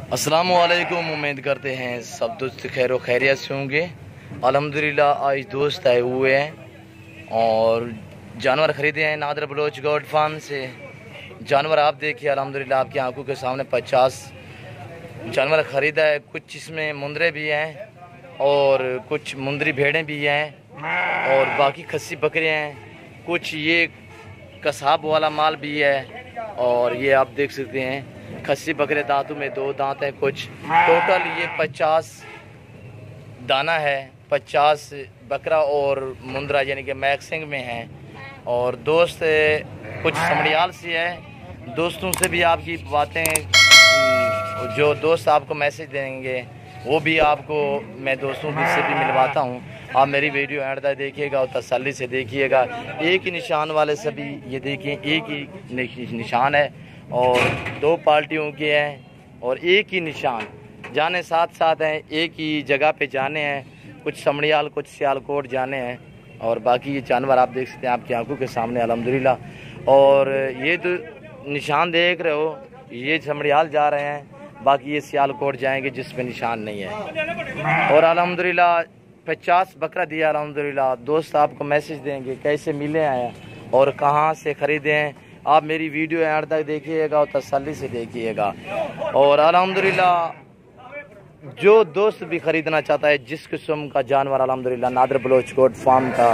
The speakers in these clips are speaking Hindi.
अस्सलाम वालेकुम। उम्मीद करते हैं सब दोस्त खैर व खैरियत से होंगे। अल्हम्दुलिल्लाह आज दोस्त आए हुए हैं और जानवर ख़रीदे हैं नादर बलोच गोट फार्म से। जानवर आप देखिए अल्हम्दुलिल्लाह आपकी आंखों के सामने 50 जानवर ख़रीदा है। कुछ इसमें मुंदरे भी हैं और कुछ मुंदरी भेड़ें भी हैं और बाकी खस्सी बकरियाँ हैं। कुछ ये कसाब वाला माल भी है और ये आप देख सकते हैं खस्सी बकरे दांतों में 2 दांत हैं। कुछ टोटल ये 50 दाना है, 50 बकरा और मुंदरा यानी कि मैक्सिंग में हैं। और दोस्त कुछ समड़ियाल से है, दोस्तों से भी आपकी बातें जो दोस्त आपको मैसेज देंगे वो भी आपको मैं दोस्तों से भी मिलवाता हूँ। आप मेरी वीडियो एंड तक देखिएगा और तसल्ली से देखिएगा। एक ही निशान वाले सभी ये देखिए, एक ही निशान है और 2 पार्टियों के हैं और एक ही निशान जाने साथ साथ हैं, एक ही जगह पे जाने हैं। कुछ समड़ियाल कुछ सियालकोट जाने हैं और बाकी ये जानवर आप देख सकते हैं आपकी आंखों के सामने अल्हम्दुलिल्लाह। और ये तो निशान देख रहे हो, ये समड़ियाल जा रहे हैं, बाकी ये सियालकोट जाएंगे जिस पे निशान नहीं है। और अल्हम्दुलिल्लाह 50 बकरा दिया अल्हम्दुलिल्लाह। दोस्त आपको मैसेज देंगे कैसे मिले आए और कहाँ से ख़रीदे हैं। आप मेरी वीडियो एंड तक देखिएगा और तसल्ली से देखिएगा। और अल्हम्दुलिल्लाह जो दोस्त भी ख़रीदना चाहता है जिस किस्म का जानवर अल्हम्दुलिल्लाह नादर बलोच गोट फार्म का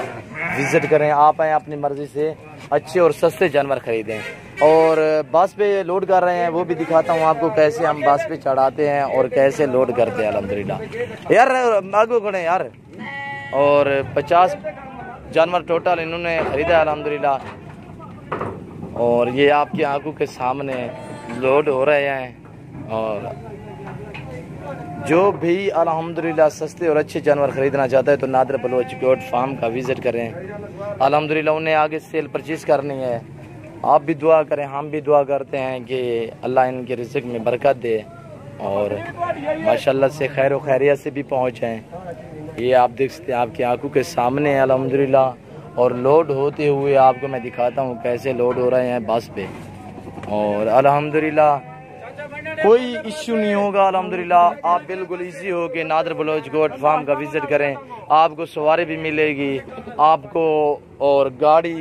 विज़िट करें। आप आएँ अपनी मर्ज़ी से अच्छे और सस्ते जानवर ख़रीदें। और बस पे लोड कर रहे हैं वो भी दिखाता हूँ आपको कैसे हम बस पे चढ़ाते हैं और कैसे लोड करते हैं अल्हम्दुलिल्लाह। यार आगे खड़े यार। और 50 जानवर टोटल इन्होंने ख़रीदा है अल्हम्दुलिल्लाह और ये आपकी आंखों के सामने लोड हो रहे हैं। और जो भी अल्हम्दुलिल्लाह सस्ते और अच्छे जानवर ख़रीदना चाहता है तो नादर बलोच गोट फार्म का विज़िट करें। अल्हम्दुलिल्लाह उन्हें आगे सेल परचेज़ करनी है। आप भी दुआ करें, हम भी दुआ करते हैं कि अल्लाह इनके रिज़्क़ में बरकत दे और माशाल्लाह से खैर व खैरियत से भी पहुँचें। ये आप देख सकते हैं आपकी आंखों के सामने अल्हम्दुलिल्लाह। और लोड होते हुए आपको मैं दिखाता हूँ कैसे लोड हो रहे हैं बस पे। और अल्हम्दुलिल्लाह कोई इश्यू नहीं होगा अल्हम्दुलिल्लाह। आप बिल्कुल इजी हो के नादर बलोच गोट फार्म का विज़िट करें। आपको सवारी भी मिलेगी आपको और गाड़ी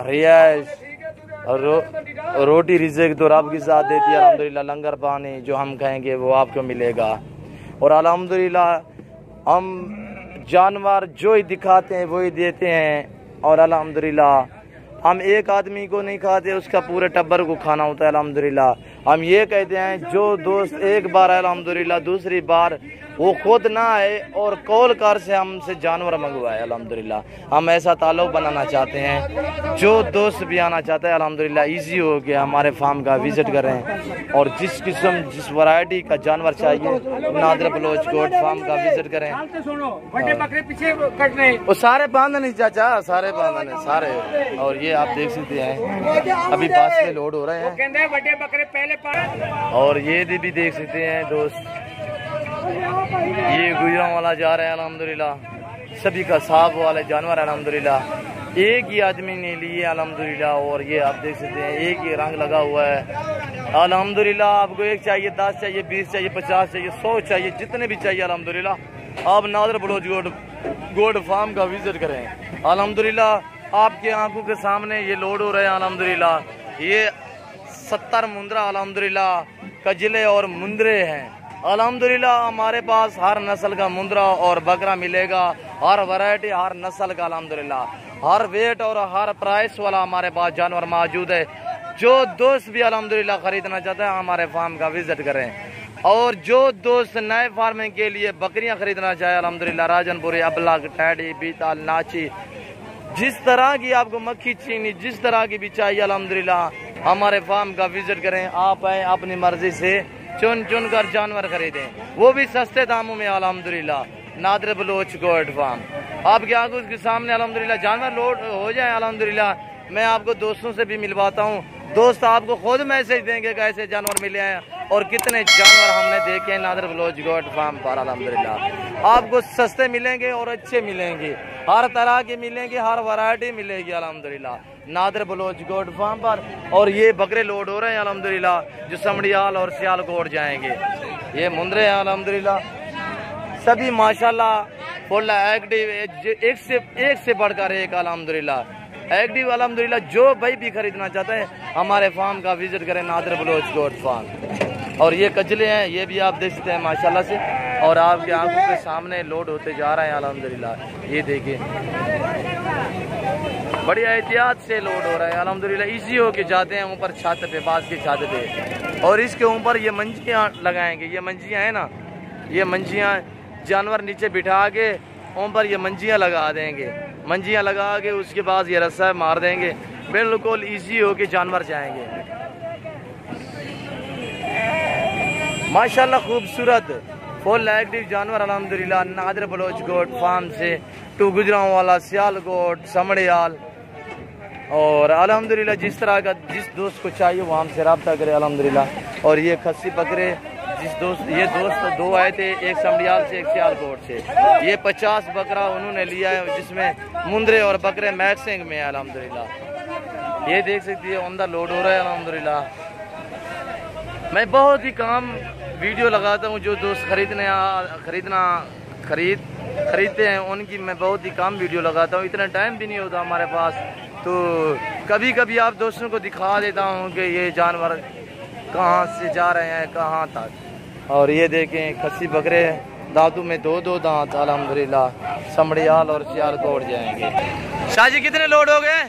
रियाइश रोटी रिज़्क़ तो रब की ज़ात देती है अल्हम्दुलिल्लाह। लंगर पानी जो हम कहेंगे वो आपको मिलेगा। और अल्हम्दुलिल्लाह हम जानवर जो ही दिखाते हैं वही देते हैं। और अल्हम्दुलिल्लाह हम एक आदमी को नहीं खाते, उसका पूरे टब्बर को खाना होता है अल्हम्दुलिल्लाह। हम ये कहते हैं जो दोस्त एक बार अल्हम्दुलिल्लाह दूसरी बार वो खुद ना आए और कॉल कर से हमसे जानवर मंगवाए अल्हम्दुलिल्लाह। हम ऐसा ताल्लुक़ बनाना चाहते हैं। जो दोस्त भी आना चाहता है अल्हम्दुलिल्लाह ईजी हो गया हमारे फार्म का विज़िट करें और जिस किस्म जिस वैरायटी का जानवर चाहिए नादर बलोच गोट फार्म का विज़िट करें। वो सारे बांधने चाचा, सारे बांधने सारे। और ये आप देख सकते हैं अभी बस में लोड हो रहे हैं। और ये भी देख सकते हैं दोस्त, ये गुजरा वाला जा रहे हैं अल्हम्दुलिल्लाह। सभी का साफ वाले जानवर अल्हम्दुलिल्लाह एक ही आदमी ने लिए अल्हम्दुलिल्लाह। और ये आप देख सकते हैं एक ही रंग लगा हुआ है अल्हम्दुलिल्लाह। आपको एक चाहिए, 10 चाहिए, 20 चाहिए, 50 चाहिए, 100 चाहिए, जितने भी चाहिए अल्हम्दुलिल्लाह आप नादर बलोच गोट फार्म का विज़िट करें अल्हम्दुलिल्लाह। आपके आंखों के सामने ये लोड हो रहे हैं अल्हम्दुलिल्लाह। ये 70 मुंदरा अल्हम्दुलिल्लाह कजले और मुंदरे हैं अल्हम्दुलिल्लाह। हमारे पास हर नस्ल का मुंदरा और बकरा मिलेगा, हर वैरायटी हर नस्ल का अल्हम्दुलिल्लाह। हर वेट और हर प्राइस वाला हमारे पास जानवर मौजूद है। जो दोस्त भी अल्हम्दुलिल्लाह ख़रीदना चाहता है हमारे फार्म का विज़िट करें। और जो दोस्त नए फार्मिंग के लिए बकरियां ख़रीदना चाहे अल्हम्दुलिल्लाह राजनपुरी, अबलग, टैडी, बीताल, नाची, जिस तरह की आपको मक्खी चीनी जिस तरह की भी चाहिए अल्हम्दुलिल्लाह हमारे फार्म का विज़िट करें। आप आए अपनी मर्ज़ी से चुन चुन कर जानवर खरीदें, वो भी सस्ते दामों में अल्हम्दुलिल्लाह। नादर बलोच गोट फार्म आपके आंखों के सामने अल्हम्दुलिल्लाह। जानवर लोड हो जाए अल्हम्दुलिल्लाह, मैं आपको दोस्तों से भी मिलवाता हूँ। दोस्त आपको खुद मैसेज देंगे कैसे जानवर मिले हैं और कितने जानवर हमने देखे हैं नादर बलोच गोट फार्म पर अल्हम्दुलिल्लाह। आपको सस्ते मिलेंगे और अच्छे मिलेंगे, हर तरह के मिलेंगे, हर वैरायटी मिलेगी अल्हम्दुलिल्लाह नादर बलोच गोट फार्म पर। और ये बकरे लोड हो रहे हैं अल्हम्दुलिल्लाह जो समड़ियाल और सियालकोट जाएंगे। ये मुंद्रे हैं अल्हम्दुलिल्लाह, सभी माशाल्लाह फुल एक्टिव, एक से बढ़कर एक अल्हम्दुलिल्लाह एक्टिव अल्हम्दुलिल्लाह। जो भाई भी खरीदना चाहते हैं हमारे फार्म का विजिट करें, नादिर बलोच गोट फार्म। और ये कजले हैं, ये भी आप देख सकते हैं माशाल्लाह से, और आपके आंखों के सामने लोड होते जा रहे हैं अल्हम्दुलिल्लाह। ये देखिए बड़ी एहतियात से लोड हो रहा है अल्हम्दुलिल्लाह। इजी हो के जाते हैं ऊपर छत पे, बास की छत पे, और इसके ऊपर ये मंजियाँ लगाएंगे। ये मंजियाँ है ना, ये मंजियाँ जानवर नीचे बिठा के ऊपर ये मंजियाँ लगा देंगे। मंजियाँ लगा के उसके बाद ये रस्सा मार देंगे, बिल्कुल इजी हो के जानवर जाएंगे। माशाल्लाह खूबसूरत फुल एक्टिव जानवर अल्हम्दुलिल्लाह नादिर बलोच गोट फार्म से टू गुजरांवाला, सियालकोट, समड़ियाल। और अल्हम्दुलिल्लाह जिस तरह का जिस दोस्त को चाहिए वो हमसे रब्ता करे अल्हम्दुलिल्लाह। और ये खस्सी बकरे ये दोस्त दो आए थे, एक समड़ियाल से एक सियालकोट से। ये 50 बकरा उन्होंने लिया है, जिसमें मुंद्रे और बकरे मैक्सिंग में है अल्हम्दुलिल्लाह। ये देख सकती है उमदा लोड हो रहा है अल्हम्दुलिल्लाह। मैं बहुत ही कम वीडियो लगाता हूँ, जो दोस्त खरीदते हैं उनकी मैं बहुत ही कम वीडियो लगाता हूँ, इतना टाइम भी नहीं होता हमारे पास। तो कभी कभी आप दोस्तों को दिखा देता हूँ कि ये जानवर कहाँ से जा रहे हैं कहाँ तक। और ये देखें खस्सी बकरे दांतों में 2-2 दांत अल्हम्दुलिल्लाह, समड़ियाल और सियालकोट जाएंगे। शाह जी कितने लोड हो गए?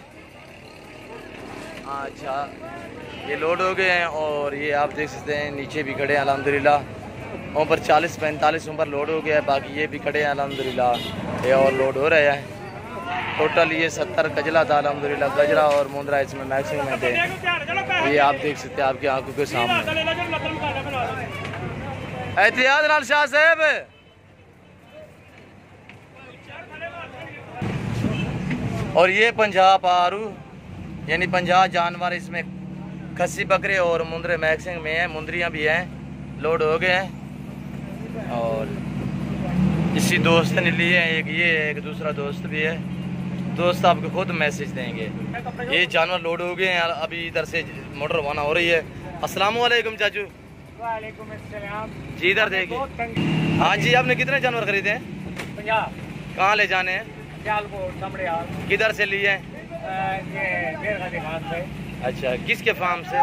अच्छा ये लोड हो गए हैं, और ये आप देख सकते हैं नीचे भी खड़े हैं अल्हम्दुलिल्लाह। ऊपर 40-45 ऊपर लोड हो गया है, बाकी ये भी खड़े हैं अल्हम्दुलिल्लाह, ये और लोड हो रहा है। टोटल ये 70 कजला था अल्हम्दुलिल्लाह, गजरा और मुंद्रा इसमें मैक्सिमम में थे। ये आप देख सकते हैं आपकी आंखों के सामने। एहतियात नाल शाह साहब। और ये 50 पारू यानी 50 जानवर इसमें खस्सी बकरे और मुंद्रे मैक्सिंग में हैं, मुंद्रियाँ भी हैं, लोड हो गए हैं। और इसी दोस्त ने लिए हैं, एक ये एक दूसरा दोस्त भी है, दोस्त आपको खुद मैसेज देंगे। ये जानवर लोड हो गए हैं, अभी इधर से मोटर रवाना हो रही है। अस्सलाम वालेकुम चाचू। वालेकुम अस्सलाम जी। इधर देखिए। हाँ जी, आपने कितने जानवर खरीदे हैं? 50। कहाँ ले जाने हैं? सियालकोट, समड़ियाल। किधर से लिए हैं? ये मेरगढ़ फार्म से। अच्छा, किसके फार्म से?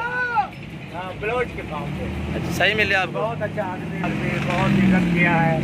बलोच के फार्म से। अच्छा, सही मिले आपको? बहुत अच्छा आदमी, बहुत इज्जत किया है।